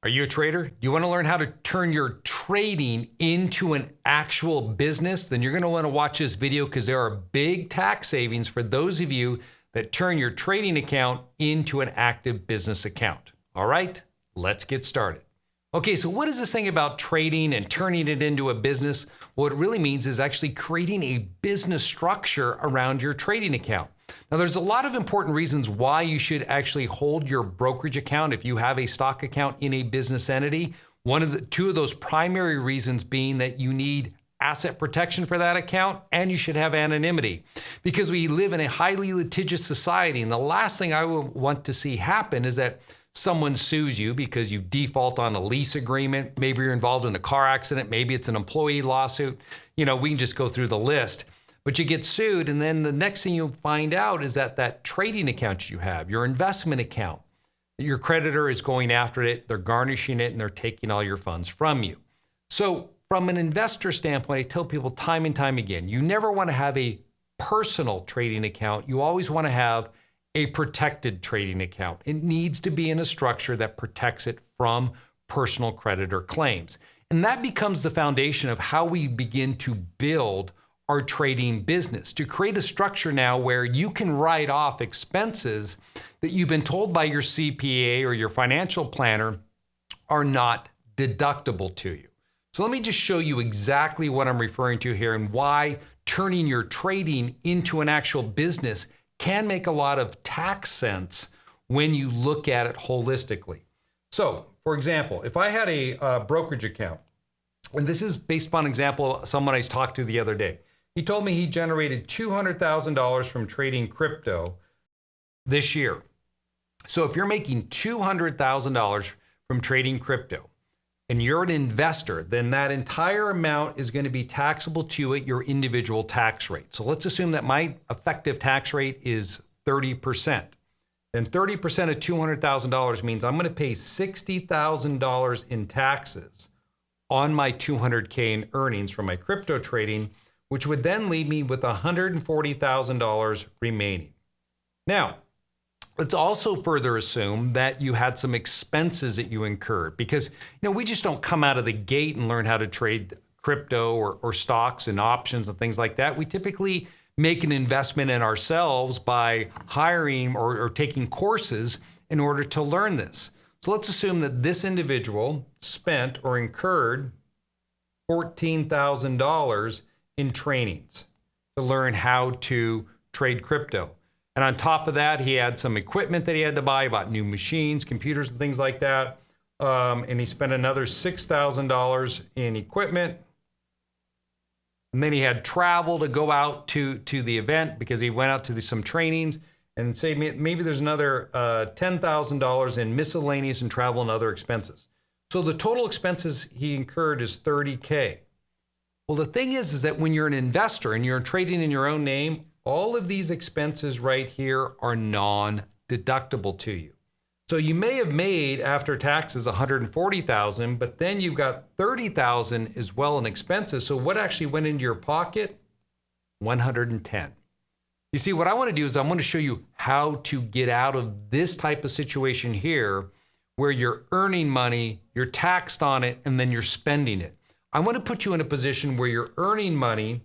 Are you a trader? Do you want to learn how to turn your trading into an actual business? Then you're going to want to watch this video because there are big tax savings for those of you that turn your trading account into an active business account. All right, let's get started. Okay, so what is this thing about trading and turning it into a business? What it really means is actually creating a business structure around your trading account. Now, there's a lot of important reasons why you should actually hold your brokerage account if you have a stock account in a business entity. Two of those primary reasons being that you need asset protection for that account, and you should have anonymity because we live in a highly litigious society. And the last thing I would want to see happen is that someone sues you because you default on a lease agreement. Maybe you're involved in a car accident. Maybe it's an employee lawsuit. We can just go through the list. But you get sued, and then the next thing you'll find out is that that trading account you have, your investment account, your creditor is going after it, they're garnishing it, and they're taking all your funds from you. So from an investor standpoint, I tell people time and time again, you never want to have a personal trading account. You always want to have a protected trading account. It needs to be in a structure that protects it from personal creditor claims. And that becomes the foundation of how we begin to build our trading business, to create a structure now where you can write off expenses that you've been told by your CPA or your financial planner are not deductible to you. So let me just show you exactly what I'm referring to here and why turning your trading into an actual business can make a lot of tax sense when you look at it holistically. So, for example, if I had a brokerage account, and this is based upon an example of someone I talked to the other day. He told me he generated $200,000 from trading crypto this year. So if you're making $200,000 from trading crypto and you're an investor, then that entire amount is going to be taxable to you at your individual tax rate. So let's assume that my effective tax rate is 30%. Then 30% of $200,000 means I'm going to pay $60,000 in taxes on my $200K in earnings from my crypto trading, which would then leave me with $140,000 remaining. Now, let's also further assume that you had some expenses that you incurred because we just don't come out of the gate and learn how to trade crypto or stocks and options and things like that. We typically make an investment in ourselves by hiring or taking courses in order to learn this. So let's assume that this individual spent or incurred $14,000 in trainings to learn how to trade crypto. And on top of that, he had some equipment that he had to buy, bought new machines, computers, and things like that. And he spent another $6,000 in equipment. And then he had travel to go out to the event because he went out to some trainings. And say maybe there's another $10,000 in miscellaneous and travel and other expenses. So the total expenses he incurred is $30K. Well, the thing is that when you're an investor and you're trading in your own name, all of these expenses right here are non-deductible to you. So you may have made after taxes $140,000, but then you've got $30,000 as well in expenses. So what actually went into your pocket? $110,000. You see, what I want to do is I want to show you how to get out of this type of situation here where you're earning money, you're taxed on it, and then you're spending it. I want to put you in a position where you're earning money,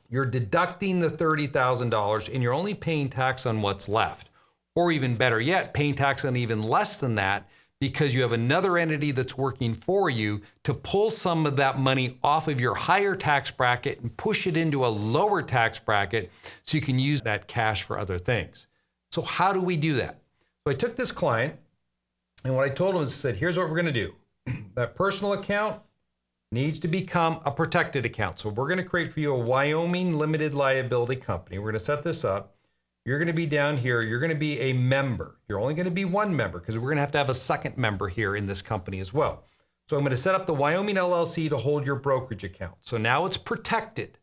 you're deducting the $30,000, and you're only paying tax on what's left. Or even better yet, paying tax on even less than that because you have another entity that's working for you to pull some of that money off of your higher tax bracket and push it into a lower tax bracket so you can use that cash for other things. So how do we do that? So I took this client, and what I told him is I said, here's what we're going to do. That personal account needs to become a protected account. So we're going to create for you a Wyoming limited liability company. We're going to set this up. You're going to be down here. You're going to be a member. You're only going to be one member because we're going to have a second member here in this company as well. So I'm going to set up the Wyoming LLC to hold your brokerage account. So now it's protected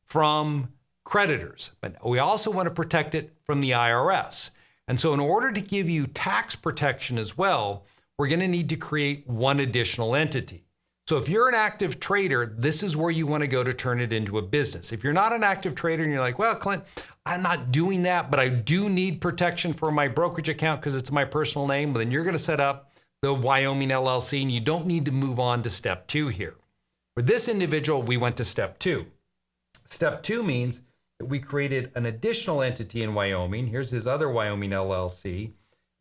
from creditors, but we also want to protect it from the IRS. And so in order to give you tax protection as well, we're going to need to create one additional entity. So if you're an active trader, this is where you want to go to turn it into a business. If you're not an active trader and you're like, well, Clint, I'm not doing that, but I do need protection for my brokerage account because it's my personal name, then you're going to set up the Wyoming LLC, and you don't need to move on to step 2 here. For this individual, we went to step 2. Step 2 means that we created an additional entity in Wyoming. Here's his other Wyoming LLC.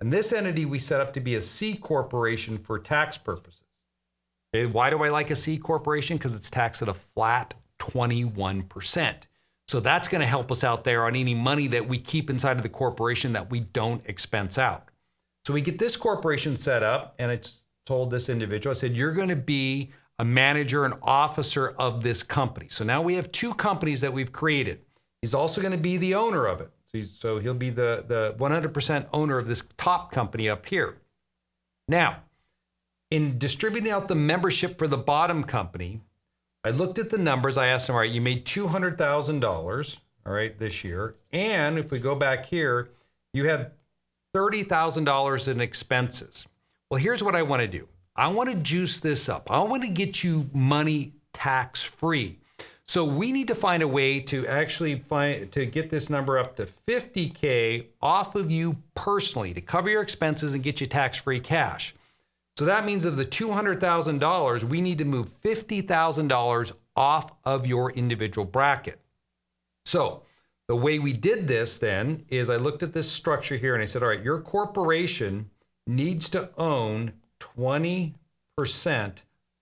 And this entity we set up to be a C corporation for tax purposes. Okay, why do I like a C corporation? Because it's taxed at a flat 21%. So that's going to help us out there on any money that we keep inside of the corporation that we don't expense out. So we get this corporation set up, and I told this individual, I said, you're going to be a manager and officer of this company. So now we have 2 companies that we've created. He's also going to be the owner of it. So he'll be the 100% owner of this top company up here. Now, in distributing out the membership for the bottom company, I looked at the numbers. I asked him, all right, you made $200,000, all right, this year. And if we go back here, you had $30,000 in expenses. Well, here's what I want to do. I want to juice this up. I want to get you money tax-free. So we need to find a way to actually get this number up to $50K off of you personally to cover your expenses and get you tax-free cash. So that means of the $200,000, we need to move $50,000 off of your individual bracket. So the way we did this then is I looked at this structure here and I said, all right, your corporation needs to own 20%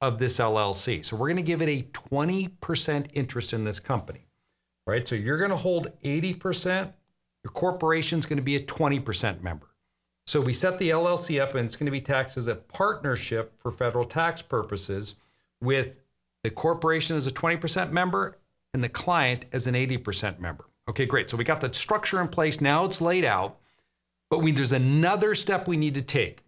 of this LLC. So we're going to give it a 20% interest in this company, right? So you're going to hold 80%. Your corporation's going to be a 20% member. So we set the LLC up and it's going to be taxed as a partnership for federal tax purposes with the corporation as a 20% member and the client as an 80% member. Okay, great. So we got the structure in place. Now it's laid out, but there's another step we need to take.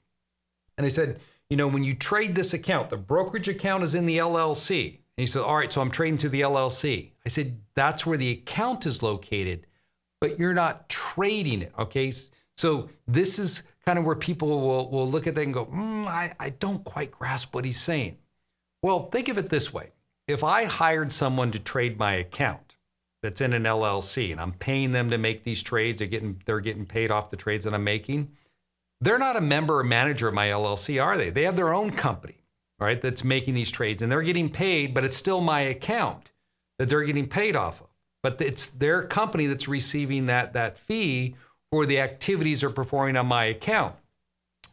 And I said, you know, when you trade this account, the brokerage account is in the LLC. And he said, all right, so I'm trading through the LLC. I said, that's where the account is located, but you're not trading it, okay? So this is kind of where people will look at that and go, I don't quite grasp what he's saying. Well, think of it this way. If I hired someone to trade my account that's in an LLC and I'm paying them to make these trades, they're getting paid off the trades that I'm making, they're not a member or manager of my LLC, are they? They have their own company, right, that's making these trades, and they're getting paid, but it's still my account that they're getting paid off of. But it's their company that's receiving that fee for the activities they're performing on my account.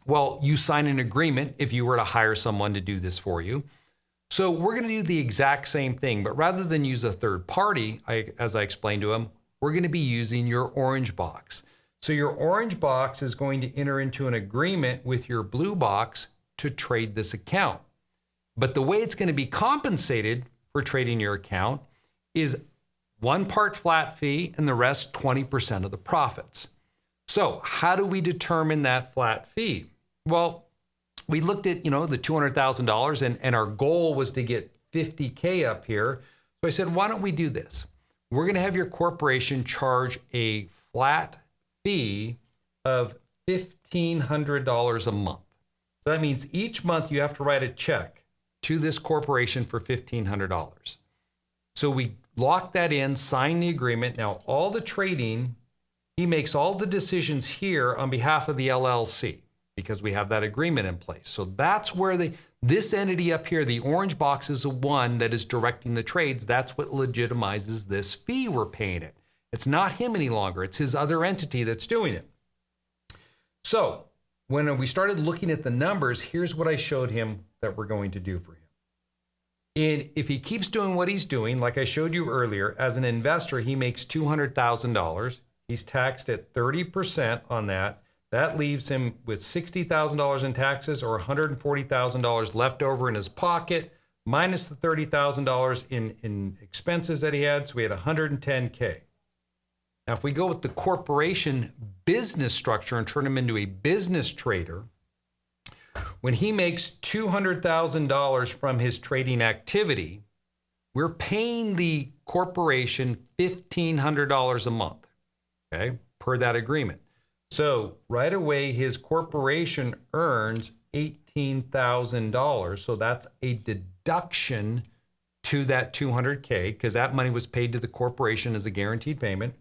Well, you sign an agreement if you were to hire someone to do this for you. So we're going to do the exact same thing, but rather than use a third party, as I explained to him, we're going to be using your orange box. So your orange box is going to enter into an agreement with your blue box to trade this account. But the way it's going to be compensated for trading your account is 1 part flat fee and the rest 20% of the profits. So how do we determine that flat fee? Well, we looked at, the $200,000 and our goal was to get 50K up here. So I said, why don't we do this? We're going to have your corporation charge a flat fee of $1,500 a month. So that means each month you have to write a check to this corporation for $1,500. So we lock that in, sign the agreement. Now all the trading, he makes all the decisions here on behalf of the LLC because we have that agreement in place. So that's where this entity up here, the orange box, is the one that is directing the trades. That's what legitimizes this fee we're paying it. It's not him any longer. It's his other entity that's doing it. So when we started looking at the numbers, here's what I showed him that we're going to do for him. And if he keeps doing what he's doing, like I showed you earlier, as an investor, he makes $200,000. He's taxed at 30% on that. That leaves him with $60,000 in taxes or $140,000 left over in his pocket, minus the $30,000 in expenses that he had. So we had $110K. Now, if we go with the corporation business structure and turn him into a business trader, when he makes $200,000 from his trading activity, we're paying the corporation $1,500 a month, okay, per that agreement. So right away, his corporation earns $18,000. So that's a deduction to that $200K because that money was paid to the corporation as a guaranteed payment.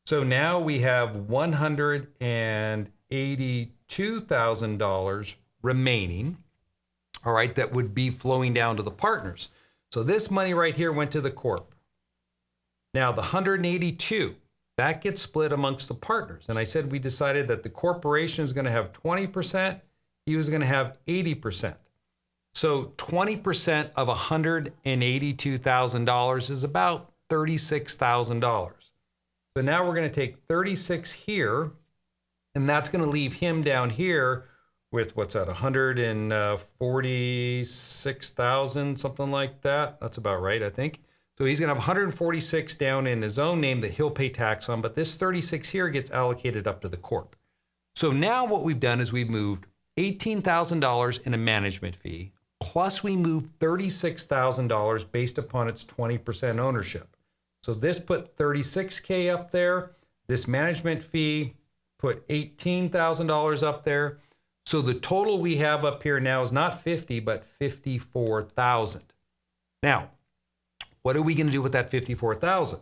So now we have $182,000 remaining, all right, that would be flowing down to the partners. So this money right here went to the corp. Now the 182, that gets split amongst the partners. And I said we decided that the corporation is going to have 20%, he was going to have 80%. So 20% of $182,000 is about $36,000. So now we're going to take 36 here, and that's going to leave him down here with, what's that, 146,000, something like that. That's about right, I think. So he's going to have 146 down in his own name that he'll pay tax on, but this 36 here gets allocated up to the corp. So now what we've done is we've moved $18,000 in a management fee, plus we moved $36,000 based upon its 20% ownership. So this put $36K up there. This management fee put $18,000 up there. So the total we have up here now is not 50, but 54,000. Now, what are we going to do with that 54,000?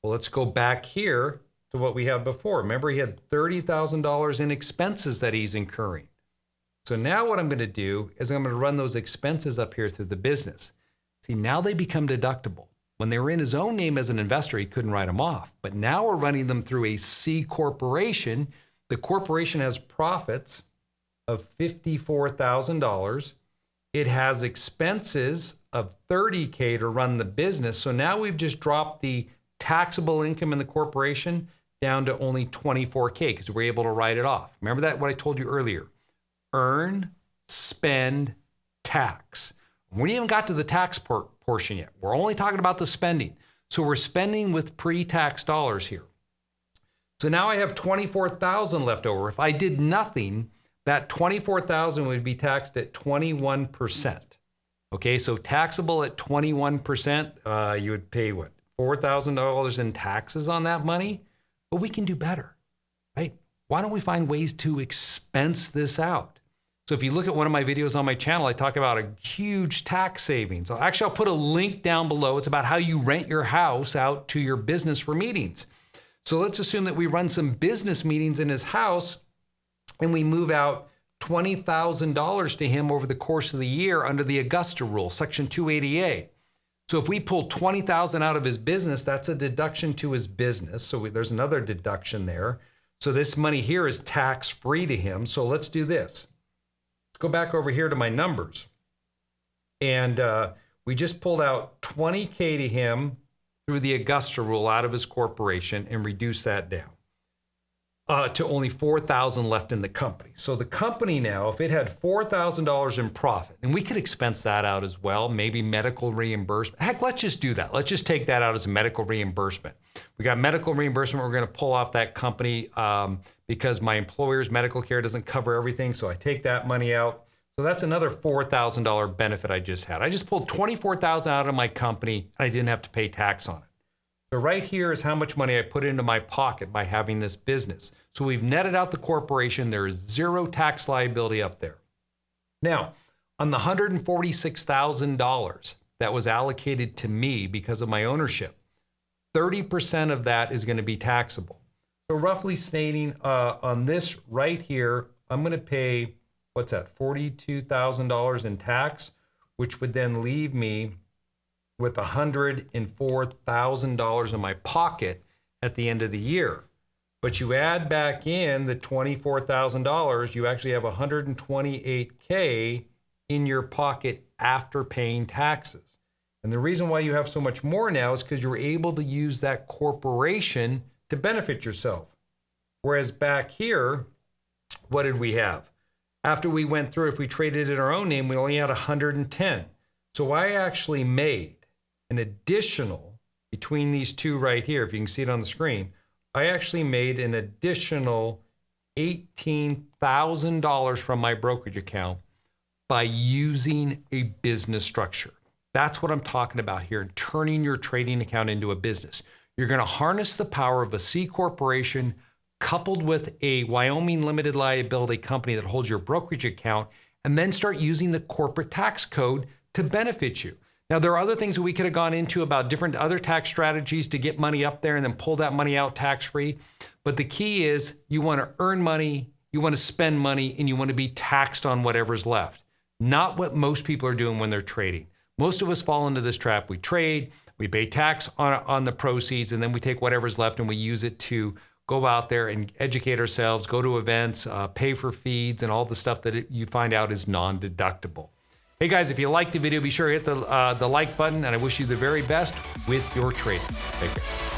Well, let's go back here to what we had before. Remember, he had $30,000 in expenses that he's incurring. So now what I'm going to do is I'm going to run those expenses up here through the business. See, now they become deductible. When they were in his own name as an investor, he couldn't write them off. But now we're running them through a C corporation. The corporation has profits of $54,000. It has expenses of $30K to run the business. So now we've just dropped the taxable income in the corporation down to only $24K because we're able to write it off. Remember that, what I told you earlier? Earn, spend, tax. We haven't even got to the tax portion yet. We're only talking about the spending. So we're spending with pre-tax dollars here. So now I have 24,000 left over. If I did nothing, that 24,000 would be taxed at 21%. Okay, so taxable at 21%, you would pay what? $4,000 in taxes on that money? But we can do better, right? Why don't we find ways to expense this out? So if you look at one of my videos on my channel, I talk about a huge tax savings. I'll put a link down below. It's about how you rent your house out to your business for meetings. So let's assume that we run some business meetings in his house and we move out $20,000 to him over the course of the year under the Augusta rule, Section 280A. So if we pull $20,000 out of his business, that's a deduction to his business. So there's another deduction there. So this money here is tax-free to him. So let's do this. Let's go back over here to my numbers. And we just pulled out $20K to him through the Augusta rule out of his corporation and reduced that down to only $4,000 left in the company. So the company now, if it had $4,000 in profit, and we could expense that out as well, maybe medical reimbursement. Heck, let's just do that. Let's just take that out as a medical reimbursement. We got medical reimbursement. We're going to pull off that company because my employer's medical care doesn't cover everything. So I take that money out. So that's another $4,000 benefit I just had. I just pulled $24,000 out of my company and I didn't have to pay tax on it. So right here is how much money I put into my pocket by having this business. So we've netted out the corporation. There is zero tax liability up there. Now, on the $146,000 that was allocated to me because of my ownership, 30% of that is going to be taxable. So roughly stating on this right here, I'm going to pay, what's that, $42,000 in tax, which would then leave me with $104,000 in my pocket at the end of the year. But you add back in the $24,000, you actually have $128K in your pocket after paying taxes. And the reason why you have so much more now is because you're able to use that corporation to benefit yourself. Whereas back here, what did we have? After we went through, if we traded in our own name, we only had 110. So I actually made an additional, between these two right here, if you can see it on the screen, I actually made an additional $18,000 from my brokerage account by using a business structure. That's what I'm talking about here, turning your trading account into a business. You're going to harness the power of a C corporation coupled with a Wyoming limited liability company that holds your brokerage account, and then start using the corporate tax code to benefit you. Now, there are other things that we could have gone into about different other tax strategies to get money up there and then pull that money out tax-free. But the key is you want to earn money You want to spend money and you want to be taxed on whatever's left. Not what most people are doing when they're trading. Most of us fall into this trap. We trade, we pay tax on the proceeds, and then we take whatever's left and we use it to go out there and educate ourselves, go to events, pay for feeds, and all the stuff that you find out is non-deductible. Hey guys, if you liked the video, be sure to hit the like button, and I wish you the very best with your trading. Take care.